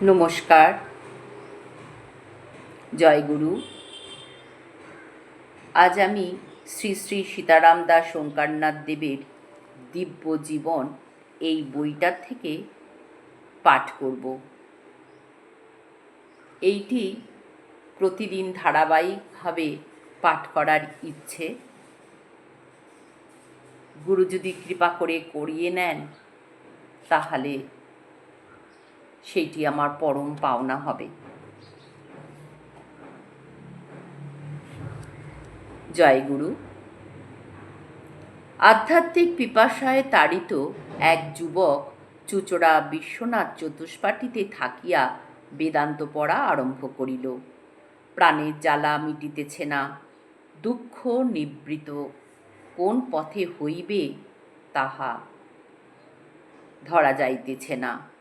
নমস্কার। জয়গুরু। আজ আমি শ্রী শ্রী সীতারাম দাস ওঙ্কারনাথ দেবের দিব্য জীবন এই বইটার থেকে পাঠ করব। এইটি প্রতিদিন ধারাবাহিকভাবে পাঠ করার ইচ্ছে। গুরু যদি কৃপা করে করিয়ে নেন তাহলে সেইটি আমার পরম পাওনা হবে। জয়গুরু। আধ্যাত্মিক পিপাসায় তাড়িত এক যুবক চুচড়া বিশ্বনাথ চতুষ্পাটিতে থাকিয়া বেদান্ত পড়া আরম্ভ করিল। প্রাণের জ্বালা মিটিতেছে না, দুঃখ নিবৃত কোন পথে হইবে তাহা ধরা যাইতেছে না।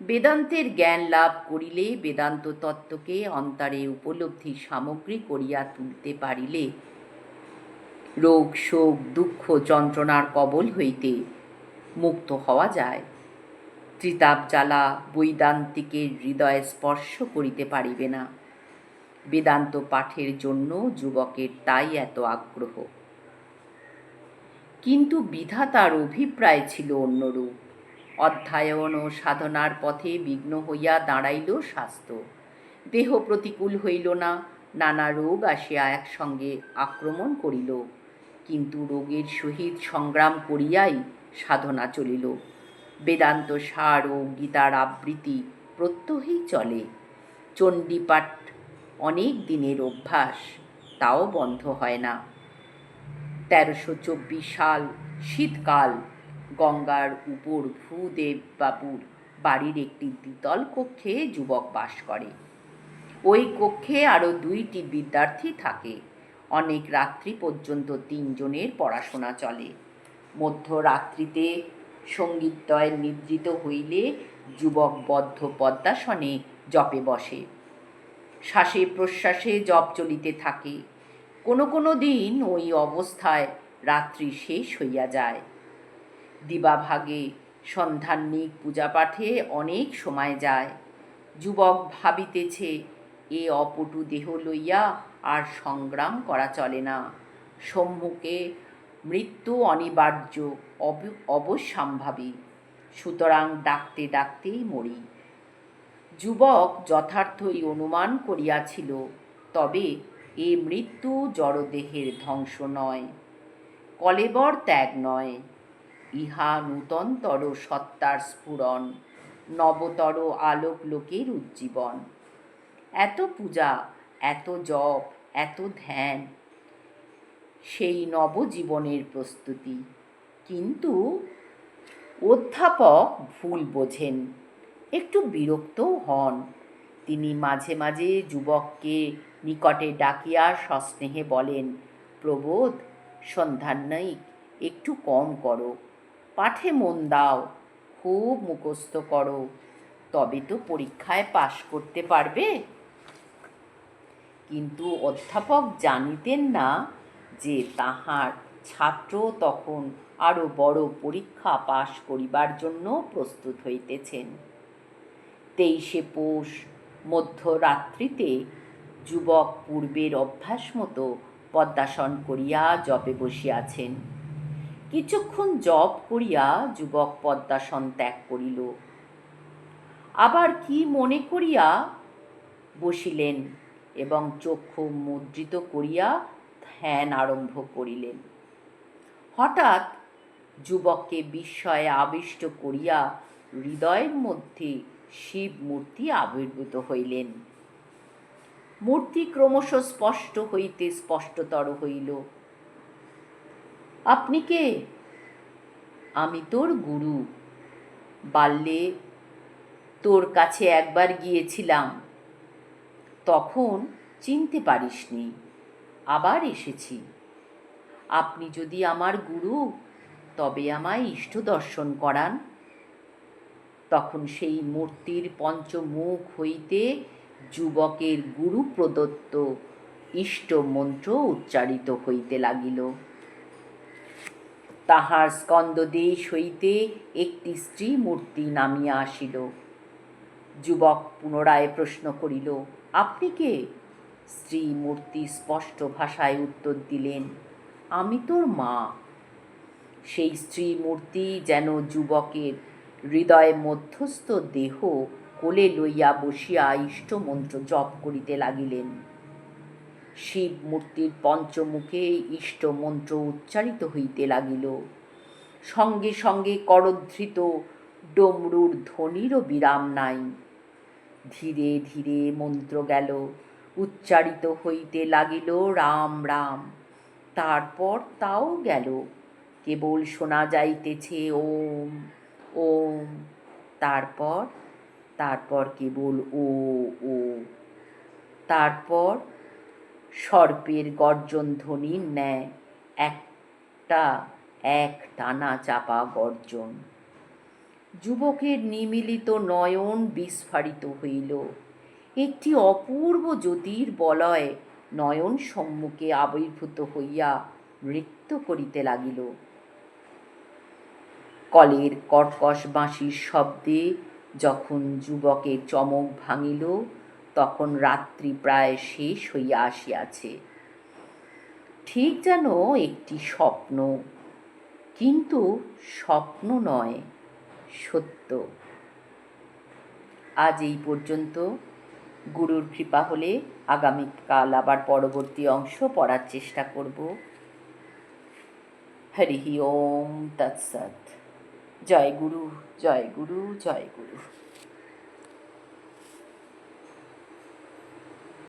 বেদান্তের জ্ঞান লাভ করিলে, বেদান্ত তত্ত্বকে অন্তরে উপলব্ধি সামগ্রী করিয়া তুলতে পারিলে রোগ শোক দুঃখ যন্ত্রণার কবল হইতে মুক্ত হওয়া যায়। ত্রিতাপ জ্বালা বৈদান্তিকের হৃদয়ে স্পর্শ করিতে পারিবে না। বেদান্ত পাঠের জন্য যুবকের তাই এত আগ্রহ। কিন্তু বিধাতার অভিপ্রায় ছিল অন্যরূপ। অধ্যয়ন ও সাধনার পথে বিঘ্ন হইয়া দাঁড়াইল স্বাস্থ্য। দেহ প্রতিকূল হইল না, নানা রোগ আসিয়া একসঙ্গে আক্রমণ করিল। কিন্তু রোগের সহিত সংগ্রাম করিয়াই সাধনা চলিল। বেদান্ত সার ও গীতার আবৃত্তি প্রত্যহই চলে। চণ্ডীপাঠ অনেক দিনের অভ্যাস, তাও বন্ধ হয় না। ১৩২৪ সাল শীতকাল। গঙ্গার উপর ভূদেব বাবুর বাড়ির একটি দ্বিতল কক্ষে যুবক বাস করে। ওই কক্ষে আরও ২টি বিদ্যার্থী থাকে। অনেক রাত্রি পর্যন্ত ৩ জনের পড়াশোনা চলে। মধ্যরাত্রিতে সঙ্গীতদ্বয় নিদ্রিত হইলে যুবক বদ্ধ পদ্মাসনে জপে বসে। শ্বাসে প্রশ্বাসে জপ চলিতে থাকে। কোনো কোনো দিন ওই অবস্থায় রাত্রি শেষ হইয়া যায়। দিবাভাগে সন্ধ্যাহ্নিক পূজাপাঠে অনেক সময় যায়। যুবক ভাবিতেছে, এ অপটু দেহ লইয়া আর সংগ্রাম করা চলে না। সম্মুখে মৃত্যু অনিবার্য, অবশ্যম্ভাবী। সুতরাং ডাকতে ডাকতেই মরি। যুবক যথার্থই অনুমান করিয়াছিল, তবে এ মৃত্যু জড়দেহের ধ্বংস নয়, কলেবর ত্যাগ নয়, ইহা নূতনতর সত্তার স্ফুরণ, নবতর আলোক লোকের উজ্জীবন। এত পূজা, এত জপ, এত ধ্যান, সেই নবজীবনের প্রস্তুতি। কিন্তু অধ্যাপক ভুল বোঝেন, একটু বিরক্তও হন। তিনি মাঝে মাঝে যুবককে নিকটে ডাকিয়া সস্নেহে বলেন, প্রবোধ, সন্ধ্যাহ্নিক একটু কম করো, পাঠে মন দাও, খুব মুখস্থ করো, তবে তো পরীক্ষায় পাশ করতে পারবে। কিন্তু অধ্যাপক জানিতেন না যে তাহার ছাত্র তখন আরও বড় পরীক্ষা পাশ করিবার জন্য প্রস্তুত হইতেছেন। ২৩শে পৌষ মধ্যরাত্রিতে যুবক পূর্বের অভ্যাস মতো পদ্মাসন করিয়া জপে বসিয়াছেন। কিছুক্ষণ জপ করিয়া যুবক পদ্মাসন ত্যাগ করিল। আবার কি মনে করিয়া বসিলেন এবং চক্ষু মুদ্রিত করিয়া ধ্যান আরম্ভ করিলেন। হঠাৎ যুবককে বিস্ময়ে আবিষ্ট করিয়া হৃদয়ের মধ্যে শিব মূর্তি আবির্ভূত হইলেন। মূর্তি ক্রমশ স্পষ্ট হইতে স্পষ্টতর হইল। আপনি কে? আমি তোর গুরু। বাল্যে তোর কাছে একবার গিয়েছিলাম, তখন চিনতে পারিসনি, আবার এসেছি। আপনি যদি আমার গুরু, তবে আমায় ইষ্ট দর্শন করান। তখন সেই মূর্তির পঞ্চমুখ হইতে যুবকের গুরু প্রদত্ত ইষ্ট মন্ত্র উচ্চারিত হইতে লাগিল। তাহার স্কন্দদেশ হইতে একটি স্ত্রী মূর্তি নামিয়া আসিল। যুবক পুনরায় প্রশ্ন করিল, আপনি কে? স্ত্রী মূর্তি স্পষ্ট ভাষায় উত্তর দিলেন, আমি তোর মা। সেই স্ত্রী মূর্তি যেন যুবকের হৃদয় মধ্যস্থ দেহ কোলে লইয়া বসিয়া ইষ্টমন্ত্র জপ করিতে লাগিলেন। শিব মূর্তির পঞ্চমুখে ইষ্টমন্ত্র উচ্চারিত হইতে লাগিল। সঙ্গে সঙ্গে করোদ্ধৃত ডমরুর ধ্বনিরও বিরাম নাই। ধীরে ধীরে মন্ত্র গেল, উচ্চারিত হইতে লাগিল রাম রাম। তারপর তাও গেল, কেবল শোনা যাইতেছে ওম ওম। তারপর কেবল ও ও। তারপর সর্পের গর্জন ধ্বনির ন্যায় এক টানা চাপা গর্জন। যুবকের নিমীলিত নয়ন বিস্ফারিত হইল। একটি অপূর্ব জ্যোতির্বলয় নয়ন সম্মুখে আবির্ভূত হইয়া নৃত্য করিতে লাগিল। কলের কর্কশ বাঁশির শব্দে যখন যুবকের চমক ভাঙিল, তখন রাত্রি প্রায় শেষ হইয়া আসিয়াছে। ঠিক যেন একটি স্বপ্ন, কিন্তু স্বপ্ন নয়, সত্য। আজ এই পর্যন্ত। গুরুর কৃপা হলে আগামীকাল আবার পরবর্তী অংশ পড়ার চেষ্টা করব। হরি ওম তৎসৎ। জয় গুরু, জয় গুরু, জয় গুরু।